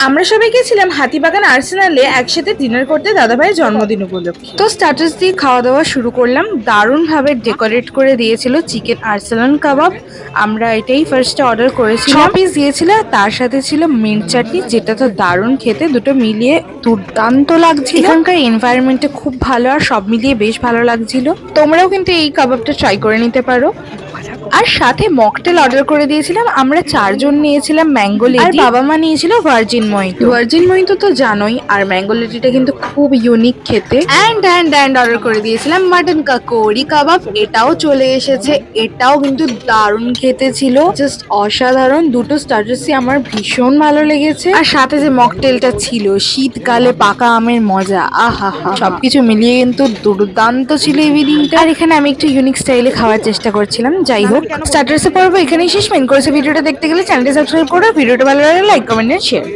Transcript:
আমরা সবাই গেছিলাম হাতিবাগান আর্সেনালে একসাথে ডিনার করতে দাদাভাইয়ের জন্মদিন উপলক্ষে। তো স্টার্টার্স দিয়ে খাওয়া দাওয়া শুরু করলাম। দারুণ ভাবে ডেকোরেট করে দিয়েছিল চিকেন আর্সেনাল কাবাব। আমরা এটাই ফার্স্টে অর্ডার করেছিলাম। 6 পিস দিয়েছিল, তার সাথে ছিল মিন্ট চাটনি, যেটা তো দারুণ খেতে, দুটো মিলিয়ে দুর্দান্ত লাগছিল। এখানকার এনভায়রনমেন্টটা খুব ভালো আর সব মিলিয়ে বেশ ভালো লাগছিল। তোমরাও কিন্তু এই কাবাবটা ট্রাই করে নিতে পারো। আর সাথে মকটেল অর্ডার করে দিয়েছিলাম। আমরা 4 জন নিয়েছিলাম ম্যাঙ্গো লেডি, আর বাবা মা নিয়েছিল ভার্জিন মহিতো। ভার্জিন মহিতো তো জানোই, আর ম্যাঙ্গো লেডিটা কিন্তু খুব ইউনিক খেতে। অ্যান্ড অর্ডার করে দিয়েছিলাম মাটন কাকোরি কাবাব, এটাও চলে এসেছে। এটাও কিন্তু দারুণ খেতে ছিল, জাস্ট অসাধারণ। দুটো স্টার্টার্সই আমার ভীষণ ভালো লেগেছে। আর সাথে যে মকটেলটা ছিল, শীতকালে পাকা আমের মজা, আহা হা, সবকিছু মিলিয়ে কিন্তু দুর্দান্ত ছিল ইভিনিংটা। আর এখানে আমি একটু ইউনিক স্টাইলে খাওয়ার চেষ্টা করছিলাম। যাই হোক, স্টার্টার্সে পর্ব এখানেই শেষ। মেন কোর্সে ভিডিওটা দেখতে গেলে চ্যানেলটি সাবস্ক্রাইব করো, ভিডিওটা ভালো লাগলে লাইক কমেন্ট শেয়ার।